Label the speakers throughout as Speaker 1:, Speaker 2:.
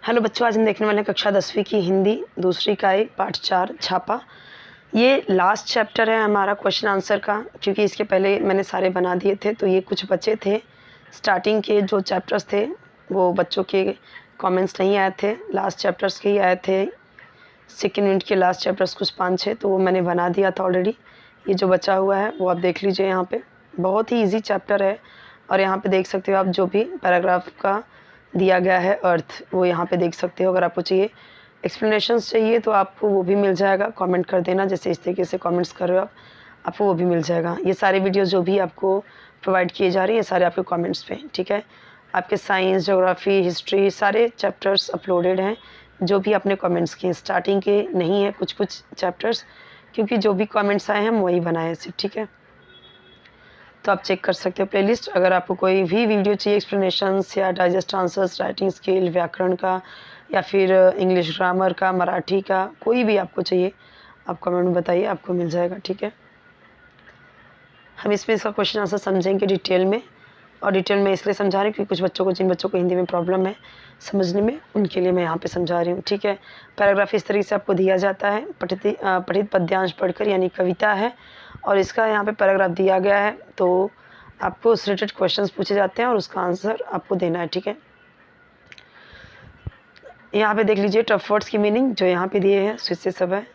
Speaker 1: Hello बच्चों, आज हम देखने वाले हैं कक्षा 10वीं की हिंदी दूसरी इकाई पाठ 4 छापा। ये लास्ट चैप्टर है हमारा क्वेश्चन आंसर का, क्योंकि इसके पहले मैंने सारे बना दिए थे तो ये कुछ बचे थे। स्टार्टिंग के जो चैप्टर्स थे वो बच्चों के कमेंट्स नहीं आए थे, लास्ट चैप्टर्स के ही आए थे। सेकेंड यूनिट के लास्ट चैप्टर्स कुछ 5-6 तो वो मैंने बना दिया था ऑलरेडी। ये जो बचा हुआ है वो आप देख लीजिए। यहाँ पे बहुत ही ईजी चैप्टर है और यहाँ पे देख सकते हो आप जो भी पैराग्राफ का दिया गया है अर्थ वो यहाँ पे देख सकते हो। अगर आपको चाहिए एक्सप्लेनेशंस चाहिए तो आपको वो भी मिल जाएगा, कमेंट कर देना। जैसे इस तरीके से कमेंट्स कर रहे हो आप, आपको वो भी मिल जाएगा। ये सारे वीडियोस जो भी आपको प्रोवाइड किए जा रहे हैं सारे आपके कमेंट्स पे, ठीक है। आपके साइंस, ज्योग्राफी, हिस्ट्री सारे चैप्टर्स अपलोडेड हैं जो भी आपने कमेंट्स किए। स्टार्टिंग के नहीं है कुछ कुछ चैप्टर्स, क्योंकि जो भी कमेंट्स आए हैं हम वही बनाए सिर्फ, ठीक है। तो आप चेक कर सकते हो प्लेलिस्ट। अगर आपको कोई भी वीडियो चाहिए एक्सप्लेनेशंस या डाइजेस्ट आंसर्स, राइटिंग स्किल, व्याकरण का या फिर इंग्लिश ग्रामर का, मराठी का, कोई भी आपको चाहिए आप कमेंट में बताइए, आपको मिल जाएगा, ठीक है। हम इसमें इसका क्वेश्चन आंसर समझेंगे डिटेल में, और डिटेल में इसलिए समझा रही हूँ क्योंकि कुछ बच्चों को, जिन बच्चों को हिंदी में प्रॉब्लम है समझने में, उनके लिए मैं यहाँ पे समझा रही हूँ, ठीक है। पैराग्राफ इस तरीके से आपको दिया जाता है, पठित पद्यांश पढ़कर, यानी कविता है, और इसका यहाँ पे पैराग्राफ दिया गया है तो आपको उस रिलेटेड क्वेश्चंस पूछे जाते हैं और उसका आंसर आपको देना है, ठीक है। यहाँ पे देख लीजिए टफ वर्ड्स की मीनिंग जो यहाँ पे दिए हैं, स्विच से सब है।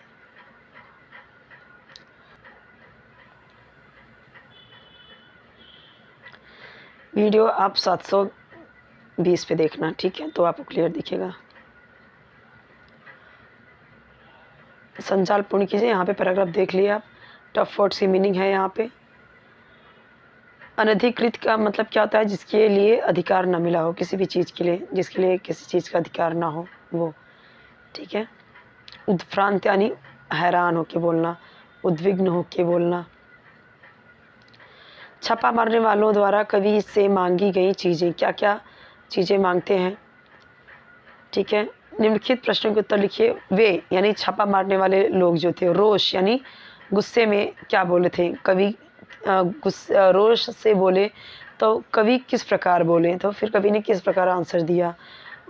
Speaker 1: वीडियो आप 720 पे देखना, ठीक है, तो आपको क्लियर दिखेगा। संचाल पूर्ण कीजिए। यहाँ पे पैराग्राफ देख लिया आप। टफ वर्ड्स की मीनिंग है यहाँ पे। अनधिकृत का मतलब क्या होता है? जिसके लिए अधिकार ना मिला हो, किसी भी चीज़ के लिए, जिसके लिए किसी चीज़ का अधिकार ना हो वो, ठीक है। उद्भ्रांत यानी हैरान होके बोलना, उद्विग्न होके बोलना। छापा मारने वालों द्वारा कवि से मांगी गई चीज़ें, क्या क्या चीज़ें मांगते हैं, ठीक है। निम्नलिखित प्रश्नों के उत्तर लिखिए। वे यानी छापा मारने वाले लोग जो थे, रोष यानी गुस्से में क्या बोले थे कवि, रोष से बोले तो कवि किस प्रकार बोले, तो फिर कवि ने किस प्रकार आंसर दिया।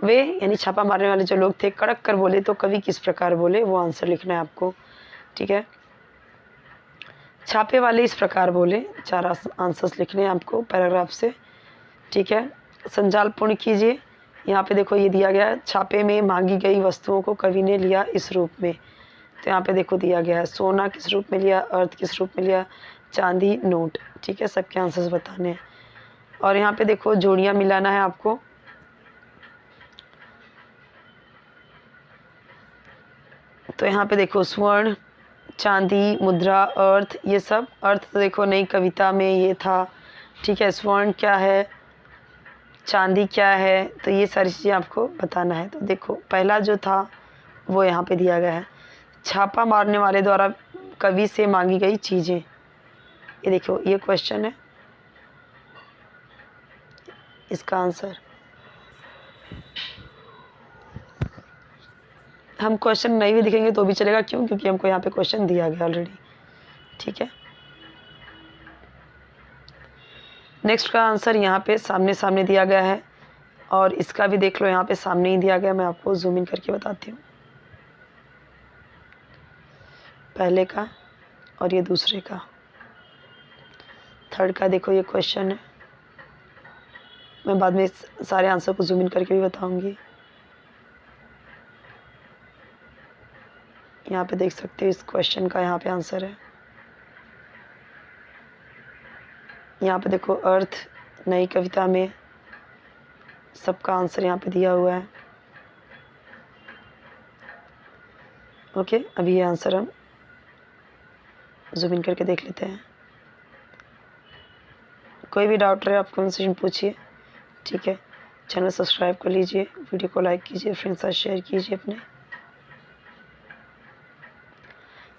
Speaker 1: वे यानी छापा मारने वाले जो लोग थे कड़क कर बोले तो कवि किस प्रकार बोले, वो आंसर लिखना है आपको, ठीक है। छापे वाले इस प्रकार बोले, 4 आंसर्स लिखने हैं आपको पैराग्राफ से, ठीक है। संजाल पूर्ण कीजिए। यहाँ पे देखो ये दिया गया है, छापे में मांगी गई वस्तुओं को कवि ने लिया इस रूप में। तो यहाँ पे देखो दिया गया है, सोना किस रूप में लिया, अर्थ किस रूप में लिया, चांदी, नोट, ठीक है। सबके आंसर्स बताने हैं। और यहाँ पे देखो जोड़ियाँ मिलाना है आपको। तो यहाँ पे देखो स्वर्ण, चांदी, मुद्रा, अर्थ, ये सब। अर्थ तो देखो नई कविता में ये था, ठीक है। स्वर्ण क्या है, चांदी क्या है, तो ये सारी चीज़ें आपको बताना है। तो देखो पहला जो था वो यहाँ पे दिया गया है, छापा मारने वाले द्वारा कवि से मांगी गई चीज़ें। ये देखो ये क्वेश्चन है, इसका आंसर हम क्वेश्चन नहीं भी दिखेंगे तो भी चलेगा, क्यों? क्योंकि हमको यहाँ पे क्वेश्चन दिया गया ऑलरेडी, ठीक है। नेक्स्ट का आंसर यहाँ पे सामने सामने दिया गया है, और इसका भी देख लो यहाँ पे सामने ही दिया गया। मैं आपको जूम इन करके बताती हूँ, पहले का और ये दूसरे का। थर्ड का देखो ये क्वेश्चन है, मैं बाद में सारे आंसर को जूम इन करके भी बताऊंगी। यहाँ पे देख सकते हो इस क्वेश्चन का यहाँ पे आंसर है। यहाँ पे देखो अर्थ नई कविता में, सबका आंसर यहाँ पे दिया हुआ है, ओके। अभी ये आंसर हम जूम इन करके देख लेते हैं। कोई भी डाउट रहे आप कमेंट पूछिए, ठीक है। चैनल सब्सक्राइब कर लीजिए, वीडियो को लाइक कीजिए, फ्रेंड्स साथ शेयर कीजिए अपने।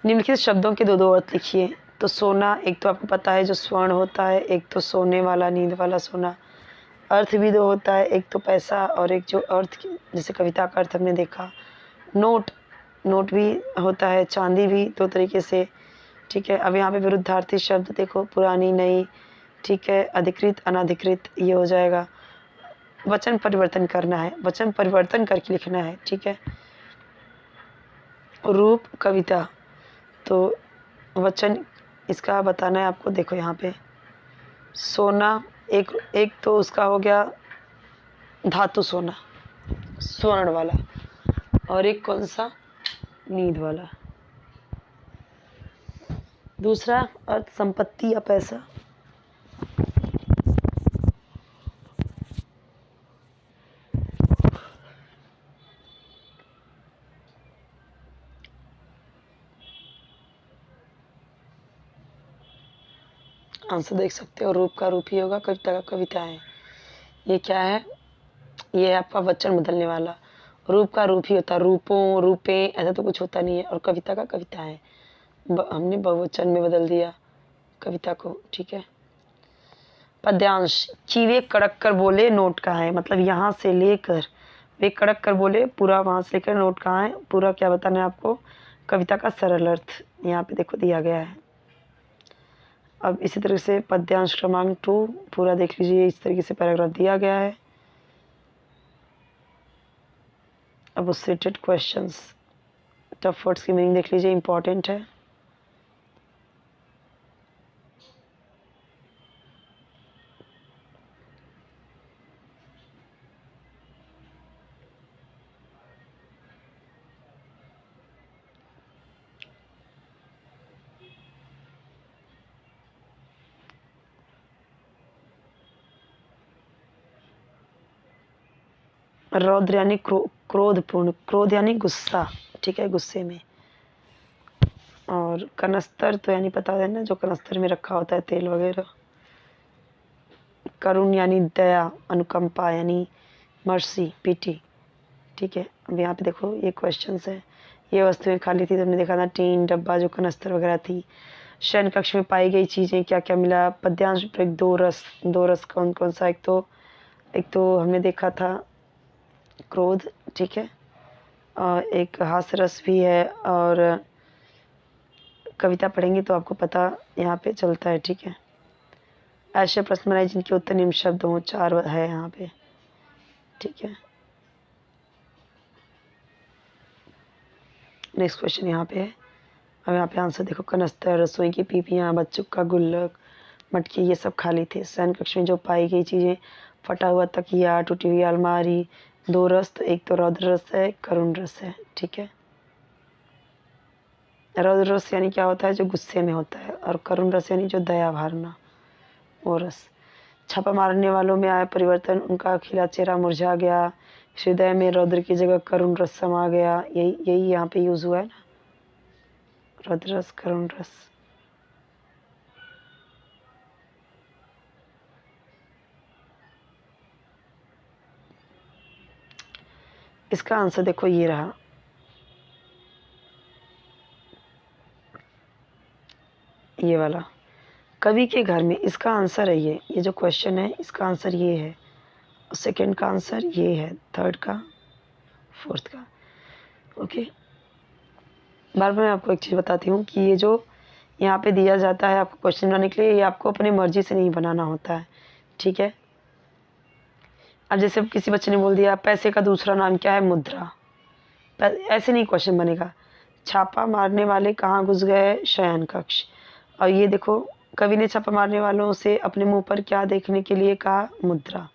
Speaker 1: निम्नलिखित शब्दों के 2-2 अर्थ लिखिए। तो सोना, एक तो आपको पता है जो स्वर्ण होता है, एक तो सोने वाला, नींद वाला सोना। अर्थ भी 2 होता है, एक तो पैसा और एक जो अर्थ जैसे कविता का अर्थ हमने देखा। नोट, नोट भी होता है, चांदी भी 2 तरीके से, ठीक है। अब यहाँ पे विरुद्धार्थी शब्द देखो, पुरानी, नई, ठीक है। अधिकृत, अनाधिकृत, ये हो जाएगा। वचन परिवर्तन करना है, वचन परिवर्तन करके लिखना है, ठीक है। रूप कविता, तो वचन इसका बताना है आपको। देखो यहाँ पे सोना, एक एक तो उसका हो गया धातु सोना, स्वर्ण वाला, और एक कौन सा, नींद वाला। दूसरा अर्थ संपत्ति या पैसा। आंसर देख सकते हो, रूप का रूप ही होगा, कविता का कविता है। ये क्या है, ये है आपका वचन बदलने वाला। रूप का रूप ही होता है, रूपों रूपे ऐसा तो कुछ होता नहीं है। और कविता का कविता है, हमने बहुवचन में बदल दिया कविता को, ठीक है। पद्यांश, चीवे कड़क कर बोले नोट कहाँ है, मतलब यहाँ से लेकर, वे कड़क कर बोले पूरा, वहाँ से लेकर नोट कहाँ है, पूरा क्या बताना है आपको, कविता का सरल अर्थ यहाँ पे देखो दिया गया है। अब इसी तरह से पद्यांश क्रमांक 2 पूरा देख लीजिए, इस तरीके से पैराग्राफ दिया गया है। अब उससे रिलेटेड क्वेश्चंस, टफ वर्ड्स की मीनिंग देख लीजिए, इंपॉर्टेंट है। रौद्र यानी क्रोधपूर्ण, क्रोध यानी गुस्सा, ठीक है, गुस्से में। और कनस्तर तो यानी पता है ना, जो कनस्तर में रखा होता है तेल वगैरह। करुण यानी दया, अनुकंपा यानी मर्सी, पीटी, ठीक है। अब यहाँ पे देखो ये क्वेश्चंस है, ये वस्तुएं खाली थी, तुमने देखा था टीन डब्बा जो कनस्तर वगैरह थी। शयन कक्ष में पाई गई चीज़ें क्या क्या मिला। पद्यांश ब्रेक, दो रस, दो रस कौन कौन सा, एक तो हमने देखा था क्रोध, ठीक है, और एक हास्य रस भी है। और कविता पढ़ेंगे तो आपको पता यहाँ पे चलता है, ठीक है। ऐसे प्रश्न बनाए जिनके उत्तर निम्न शब्द हों, 4 है यहाँ पे, ठीक है। नेक्स्ट क्वेश्चन यहाँ पे है। अब यहाँ पे आंसर देखो, कनस्तर, रसोई की पीपियाँ, बच्चों का गुल्लक, मटके, ये सब खाली थे। शयन कक्ष में जो पाई गई चीज़ें, फटा हुआ तकिया, टूटी हुई अलमारी। दो रस, तो एक तो रौद्र रस है, करुण रस है, ठीक है। रौद्र रस यानी क्या होता है, जो गुस्से में होता है, और करुण रस यानी जो दया भरना, वो रस। छापा मारने वालों में आया परिवर्तन, उनका खिला चेहरा मुरझा गया, हृदय में रौद्र की जगह करुण रस समा गया। यही यही यहाँ पे यूज हुआ है ना, रौद्र रस, करुण रस। इसका आंसर देखो ये रहा, ये वाला, कवि के घर में। इसका आंसर है ये जो क्वेश्चन है, इसका आंसर ये है। सेकंड का आंसर ये है, थर्ड का, फोर्थ का, ओके। बार बार मैं आपको एक चीज़ बताती हूँ कि ये जो यहाँ पे दिया जाता है आपको क्वेश्चन बनाने के लिए, ये आपको अपनी मर्जी से नहीं बनाना होता है, ठीक है। अब जैसे किसी बच्चे ने बोल दिया पैसे का दूसरा नाम क्या है, मुद्रा, ऐसे नहीं क्वेश्चन बनेगा। छापा मारने वाले कहाँ घुस गए, शयन कक्ष। और ये देखो, कवि ने छापा मारने वालों से अपने मुंह पर क्या देखने के लिए कहा, मुद्रा।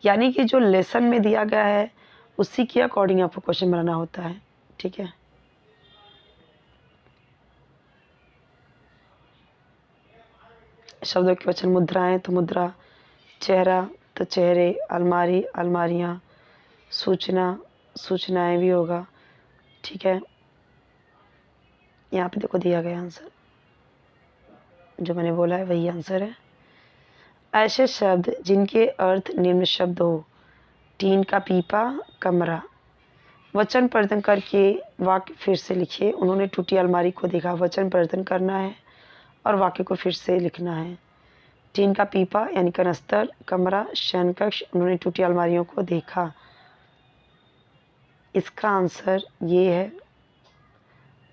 Speaker 1: यानी कि जो लेसन में दिया गया है उसी के अकॉर्डिंग आपको क्वेश्चन बनाना होता है, ठीक है। शब्दों के वचन मुद्राएं, तो मुद्रा, चेहरा तो चेहरे, अलमारी, अलमारियाँ, सूचना, सूचनाएं भी होगा, ठीक है। यहाँ पे देखो दिया गया आंसर, जो मैंने बोला है वही आंसर है। ऐसे शब्द जिनके अर्थ निम्न शब्द हो, टीन का पीपा, कमरा। वचन परिवर्तन करके वाक्य फिर से लिखिए। उन्होंने टूटी अलमारी को देखा, वचन परिवर्तन करना है और वाक्य को फिर से लिखना है। टीन का पीपा यानी कनस्तर, कमरा, शयन कक्ष, उन्होंने टूटी अलमारियों को देखा। इसका आंसर ये है,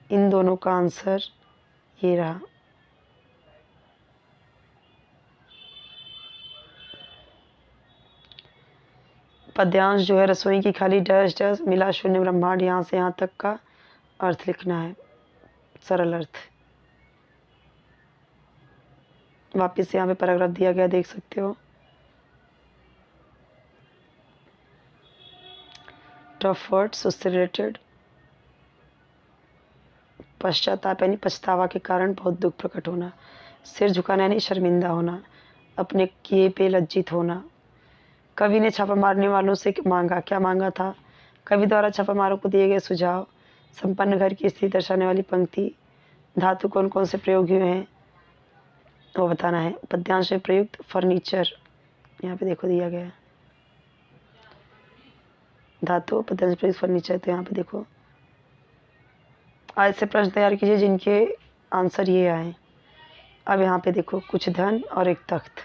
Speaker 1: इन दोनों का आंसर ये रहा। पद्यांश जो है रसोई की खाली डैश डैश मिला शून्य ब्रह्मांड, यहाँ से यहाँ तक का अर्थ लिखना है, सरल अर्थ। वापस यहाँ पे पैराग्राफ दिया गया, देख सकते हो। टफ वर्ड्स उससे रिलेटेड। पश्चाताप यानी पछतावा के कारण बहुत दुख प्रकट होना। सिर झुकाना यानी शर्मिंदा होना, अपने किए पे लज्जित होना। कवि ने छापा मारने वालों से मांगा, क्या मांगा था? कवि द्वारा छापामारों को दिए गए सुझाव, संपन्न घर की स्थिति दर्शाने वाली पंक्ति, धातु कौन कौन से प्रयोग हुए हैं वो बताना है। पद्यांश में प्रयुक्त फर्नीचर यहाँ पे देखो दिया गया है, धातु पद्यांश में प्रयुक्त फर्नीचर, तो यहाँ पे देखो। आज से प्रश्न तैयार कीजिए जिनके आंसर ये आए। अब यहाँ पे देखो, कुछ धन और एक तख्त,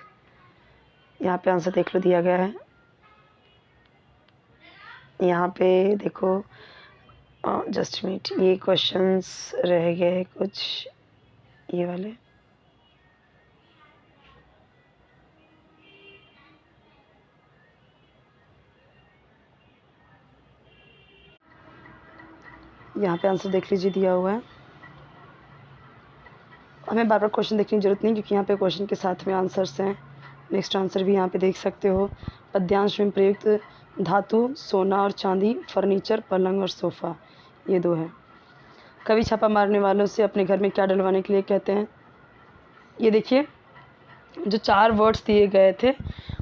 Speaker 1: यहाँ पे आंसर देख लो दिया गया है। यहाँ पे देखो, जस्ट मिनट, ये क्वेश्चंस रह गए कुछ, ये वाले। यहाँ पे आंसर देख लीजिए दिया हुआ है। हमें बार बार क्वेश्चन देखने की जरूरत नहीं, क्योंकि यहाँ पे क्वेश्चन के साथ में आंसर्स हैं। नेक्स्ट आंसर भी यहाँ पे देख सकते हो। पद्यांश में प्रयुक्त धातु सोना और चांदी, फर्नीचर पलंग और सोफ़ा, ये दो है। कवि छापा मारने वालों से अपने घर में क्या डलवाने के लिए कहते हैं? ये देखिए, जो 4 वर्ड्स दिए गए थे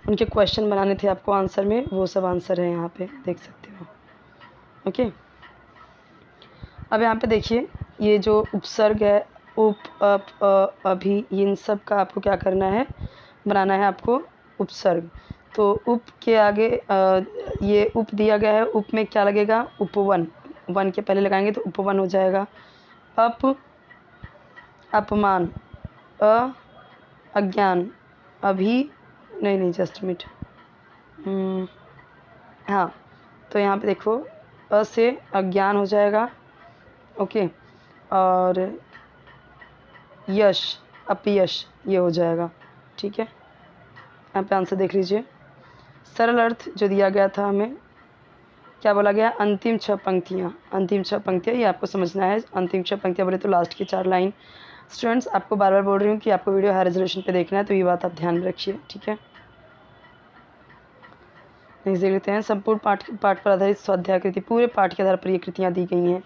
Speaker 1: उनके क्वेश्चन बनाने थे आपको आंसर में, वो सब आंसर है यहाँ पे देख सकते हो। ओके, अब यहाँ पे देखिए, ये जो उपसर्ग है, उप, अप, अभी, इन सब का आपको क्या करना है, बनाना है आपको उपसर्ग। तो उप के आगे ये उप दिया गया है, उप में क्या लगेगा? उपवन, वन के पहले लगाएंगे तो उपवन हो जाएगा। अप, अपमान, अज्ञान, अभी, नहीं जस्ट मिनट, हाँ, तो यहाँ पे देखो, अ से अज्ञान हो जाएगा। ओके, और यश, अपयश, ये हो जाएगा। ठीक है, यहाँ पे आंसर देख लीजिए। सरल अर्थ जो दिया गया था हमें, क्या बोला गया? अंतिम 6 पंक्तियाँ, अंतिम 6 पंक्तियाँ, ये आपको समझना है। अंतिम 6 पंक्तियाँ बोले तो लास्ट की 4 लाइन। स्टूडेंट्स, आपको बार बार बोल रही हूँ कि आपको वीडियो हाई रेजोल्यूशन पे देखना है, तो ये बात आप ध्यान में रखिए। ठीक है, नेक्स्ट देख लेते हैं। संपूर्ण पाठ पर आधारित स्वाध्याय कृति, पूरे पाठ के आधार पर ये कृतियाँ दी गई हैं,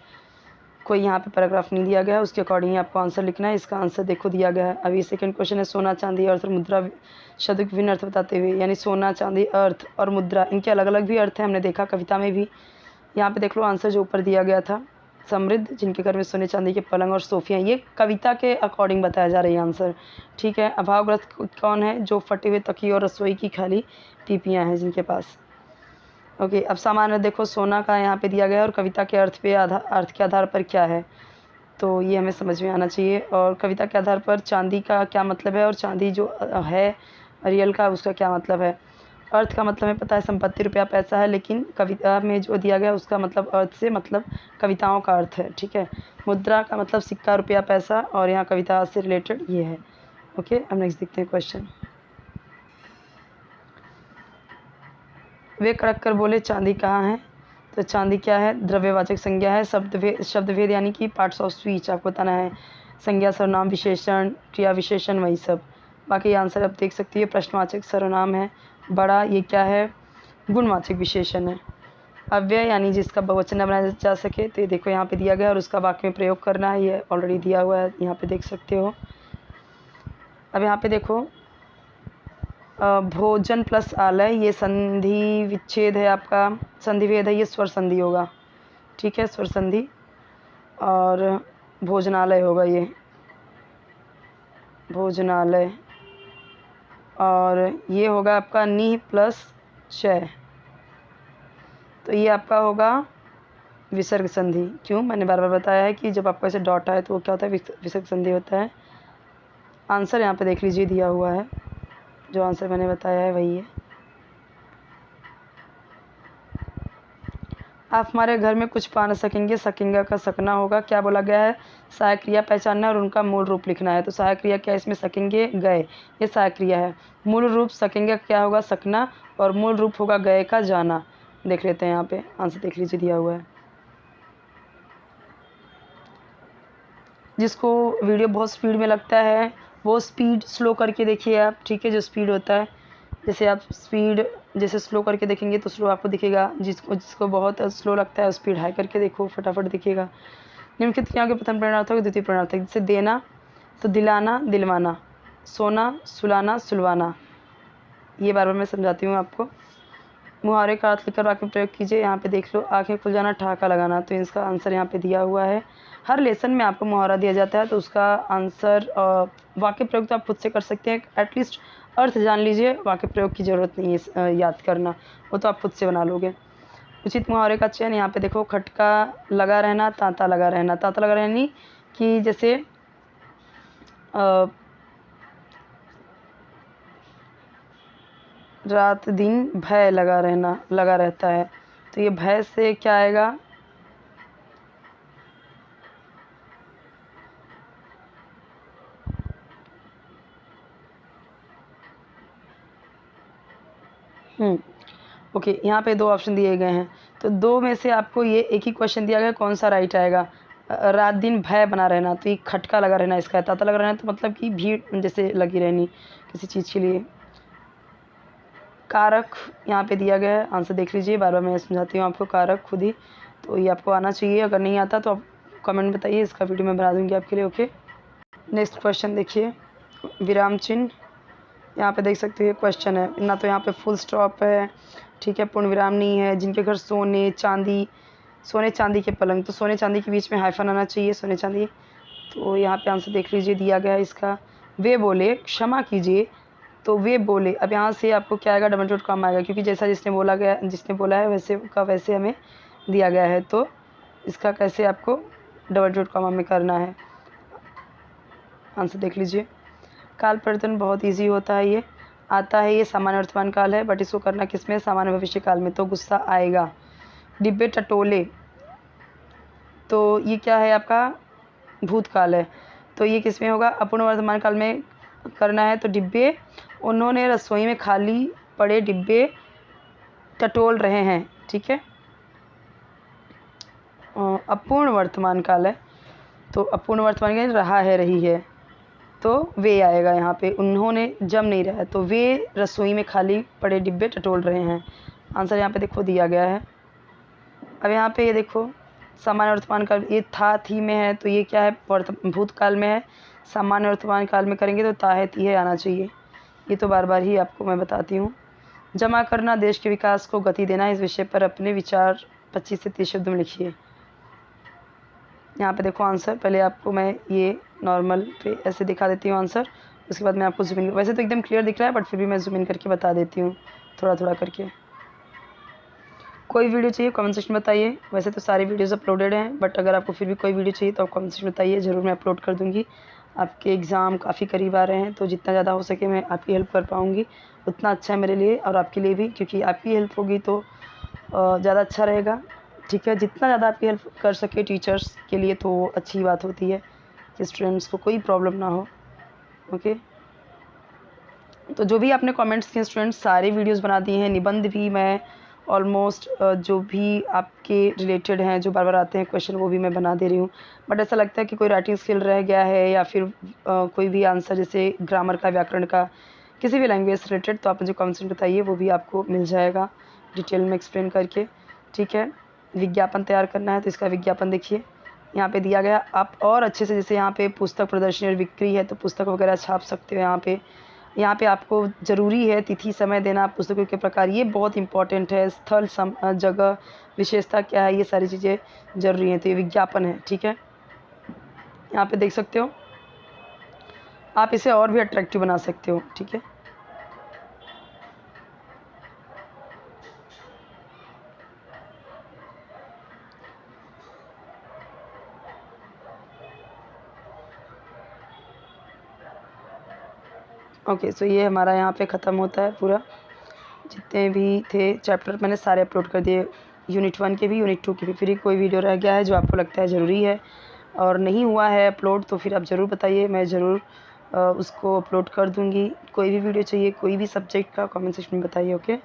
Speaker 1: कोई यहाँ पे पैराग्राफ नहीं दिया गया है, उसके अकॉर्डिंग ही आपको आंसर लिखना है। इसका आंसर देखो दिया गया है। अभी सेकंड क्वेश्चन है, सोना चांदी अर्थ और मुद्रा शब्द के विभिन्न अर्थ बताते हुए, यानी सोना चांदी अर्थ और मुद्रा, इनके अलग अलग भी अर्थ हैं, हमने देखा कविता में भी। यहाँ पे देख लो आंसर जो ऊपर दिया गया था, समृद्ध, जिनके घर में सोने चांदी के पलंग और सोफियाँ, ये कविता के अकॉर्डिंग बताया जा रहा है आंसर। ठीक है, अभावग्रस्त कौन है? जो फटे हुए तकिए और रसोई की खाली टीपियाँ हैं जिनके पास। ओके, अब सामान्य देखो, सोना का यहाँ पे दिया गया है और कविता के अर्थ के आधार पर क्या है, तो ये हमें समझ में आना चाहिए। और कविता के आधार पर चांदी का क्या मतलब है, और चांदी जो है रियल का, उसका क्या मतलब है। अर्थ का मतलब हमें पता है संपत्ति, रुपया, पैसा है, लेकिन कविता में जो दिया गया उसका मतलब अर्थ से मतलब कविताओं का अर्थ है। ठीक है, मुद्रा का मतलब सिक्का, रुपया, पैसा, और यहाँ कविता से रिलेटेड ये है। ओके, अब नेक्स्ट देखते हैं क्वेश्चन। वे कड़क कर बोले, चांदी कहाँ है? तो चांदी क्या है? द्रव्यवाचक संज्ञा है। शब्दभेद यानी कि पार्ट्स ऑफ स्पीच आपको बताना है। संज्ञा, सर्वनाम, विशेषण, क्रिया विशेषण, वही सब। बाकी आंसर आप देख सकती है। प्रश्नवाचक सर्वनाम है। बड़ा, ये क्या है? गुणवाचक विशेषण है। अव्यय यानी जिसका बहुवचन न बनाया जा सके, तो ये देखो यहाँ पे दिया गया और उसका वाक्य में प्रयोग करना है, ये ऑलरेडी दिया हुआ है, यहाँ पे देख सकते हो। अब यहाँ पे देखो, भोजन प्लस आलय, ये संधि विच्छेद है आपका, संधि भेद है, ये स्वर संधि होगा। ठीक है, स्वर संधि, और भोजनालय होगा ये, भोजनालय, और ये होगा आपका नी प्लस शय, तो ये आपका होगा विसर्ग संधि। क्यों? मैंने बार बार बताया है कि जब आपका ऐसे डॉट आए तो वो क्या होता है? विसर्ग संधि होता है। आंसर यहाँ पे देख लीजिए दिया हुआ है, जो आंसर मैंने बताया है वही है। आप हमारे घर में कुछ पा न सकेंगे, सकेंगे का सकना होगा। क्या बोला गया है? सहायक क्रिया पहचानना और उनका मूल रूप लिखना है। तो सहायक क्रिया क्या है इसमें? सकेंगे, गए, ये सहायक क्रिया है। मूल रूप सकेंगे क्या होगा? सकना, और मूल रूप होगा गए का जाना। देख लेते हैं, यहाँ पे आंसर देख लीजिए दिया हुआ है। जिसको वीडियो बहुत स्पीड में लगता है वो स्पीड स्लो करके देखिए आप, ठीक है। जो स्पीड होता है, जैसे आप स्पीड जैसे स्लो करके देखेंगे तो स्लो आपको दिखेगा, जिसको बहुत स्लो लगता है स्पीड हाई करके देखो, फटाफट दिखेगा। निम्नलिखित क्रियाओं के प्रथम प्रणार्थक द्वितीय प्रणार्थक, जैसे देना तो दिलाना, दिलवाना, सोना, सुलाना, सुलवाना। ये बार बार मैं समझाती हूँ आपको। मुहावरे का अर्थ लिखकर वाक्य में प्रयोग कीजिए। यहाँ पे देख लो, आंखें खुल जाना, ठहाका लगाना, तो इसका आंसर यहाँ पे दिया हुआ है। हर लेसन में आपको मुहावरा दिया जाता है तो उसका आंसर वाक्य प्रयोग तो आप खुद से कर सकते हैं, एटलीस्ट अर्थ जान लीजिए, वाक्य प्रयोग की ज़रूरत नहीं है याद करना, वो तो आप खुद से बना लोगे। उचित मुहावरे का चयन, यहाँ पे देखो, खटका लगा रहना, तांता लगा रहना। तांता लगा रहनी कि जैसे रात दिन भय लगा रहना, लगा रहता है, तो ये भय से क्या आएगा, ओके। यहाँ पे दो ऑप्शन दिए गए हैं, तो दो में से आपको ये एक ही क्वेश्चन दिया गया, कौन सा राइट आएगा। रात दिन भय बना रहना, तो ये खटका लगा रहना इसका है। तांता लगा रहना तो मतलब कि भीड़ जैसे लगी रहनी किसी चीज़ के लिए। कारक यहाँ पे दिया गया है, आंसर देख लीजिए, बार बार मैं समझाती हूँ आपको कारक खुद ही, तो ये आपको आना चाहिए। अगर नहीं आता तो आप कमेंट बताइए, इसका वीडियो मैं बना दूँगी आपके लिए, ओके। नेक्स्ट क्वेश्चन देखिए, विराम चिन्ह, यहाँ पे देख सकते हो ये क्वेश्चन है ना, तो यहाँ पे फुल स्टॉप है, ठीक है, पूर्ण विराम नहीं है। जिनके घर सोने चांदी के पलंग, तो सोने चांदी के बीच में हाइफन आना चाहिए, सोने चांदी। तो यहाँ पे आंसर देख लीजिए दिया गया है इसका। वे बोले क्षमा कीजिए, तो वे बोले, अब यहाँ से आपको क्या आएगा, डबल डॉट कॉमा आएगा, क्योंकि जैसा जिसने बोला है वैसे का वैसे हमें दिया गया है, तो इसका कैसे आपको डबल डॉट कॉमा में करना है, आंसर देख लीजिए। काल परिवर्तन बहुत इजी होता है, ये आता है, ये सामान्य वर्तमान काल है, बट इसको करना किस में, सामान्य भविष्य काल में, तो गुस्सा आएगा। डिब्बे टटोले, तो ये क्या है आपका, भूतकाल है, तो ये किस में होगा, अपूर्ण वर्तमान काल में करना है। तो डिब्बे, उन्होंने रसोई में खाली पड़े डिब्बे टटोल रहे हैं, ठीक है। अपूर्ण वर्तमान काल है, तो अपूर्ण वर्तमान काल रहा है, रही है, तो वे आएगा यहाँ पे। उन्होंने जम नहीं रहा है, तो वे रसोई में खाली पड़े डिब्बे टटोल रहे हैं, आंसर यहाँ पे देखो दिया गया है। अब यहाँ पे ये देखो, सामान्य वर्तमान काल, ये था थी में है, तो ये क्या है, भूतकाल में है। सामान्य वर्तमान काल में करेंगे तो ता है ती है आना चाहिए, ये तो बार बार ही आपको मैं बताती हूँ। जमा करना, देश के विकास को गति देना, इस विषय पर अपने विचार 25 से 30 शब्द में लिखिए। यहाँ पे देखो आंसर, पहले आपको मैं ये नॉर्मल पे ऐसे दिखा देती हूँ आंसर, उसके बाद मैं आपको जूम इन, वैसे तो एकदम क्लियर दिख रहा है बट फिर भी मैं जूम इन करके बता देती हूँ थोड़ा थोड़ा करके। कोई वीडियो चाहिए कमेंट सेक्शन में बताइए, वैसे तो सारी वीडियोस अपलोडेड हैं, बट अगर आपको फिर भी कोई वीडियो चाहिए तो आप कमेंट सेक्शन में बताइए, ज़रूर मैं अपलोड कर दूँगी। आपके एग्ज़ाम काफ़ी करीब आ रहे हैं, तो जितना ज़्यादा हो सके मैं आपकी हेल्प कर पाऊँगी, उतना अच्छा है मेरे लिए और आपके लिए भी, क्योंकि आपकी हेल्प होगी तो ज़्यादा अच्छा रहेगा, ठीक है। जितना ज़्यादा आपकी हेल्प कर सके टीचर्स के लिए तो अच्छी बात होती है कि स्टूडेंट्स को कोई प्रॉब्लम ना हो, ओके। तो जो भी आपने कमेंट्स किए स्टूडेंट्स, सारे वीडियोस बना दिए हैं, निबंध भी मैं ऑलमोस्ट जो भी आपके रिलेटेड हैं, जो बार बार आते हैं क्वेश्चन, वो भी मैं बना दे रही हूँ। बट ऐसा लगता है कि कोई राइटिंग स्किल रह गया है या फिर कोई भी आंसर जैसे ग्रामर का, व्याकरण का, किसी भी लैंग्वेज से रिलेटेड, तो आप मुझे कमेंट्स में बताइए, वो भी आपको मिल जाएगा डिटेल में एक्सप्लेन करके, ठीक है। विज्ञापन तैयार करना है, तो इसका विज्ञापन देखिए यहाँ पे दिया गया। आप और अच्छे से, जैसे यहाँ पे पुस्तक प्रदर्शनी और बिक्री है, तो पुस्तक वगैरह छाप सकते हो यहाँ पे आपको ज़रूरी है तिथि समय देना, पुस्तकों के प्रकार, ये बहुत इंपॉर्टेंट है। स्थल, जगह, विशेषता क्या है, ये सारी चीज़ें ज़रूरी हैं, तो ये विज्ञापन है, ठीक है। यहाँ पे देख सकते हो, आप इसे और भी अट्रैक्टिव बना सकते हो, ठीक है। ओके, सो ये हमारा यहाँ पे ख़त्म होता है पूरा, जितने भी थे चैप्टर मैंने सारे अपलोड कर दिए, यूनिट 1 के भी, यूनिट 2 के भी। फिर कोई वीडियो रह गया है जो आपको लगता है ज़रूरी है और नहीं हुआ है अपलोड, तो फिर आप ज़रूर बताइए, मैं ज़रूर उसको अपलोड कर दूँगी। कोई भी वीडियो चाहिए, कोई भी सब्जेक्ट का, कमेंट सेक्शन में बताइए, ओके।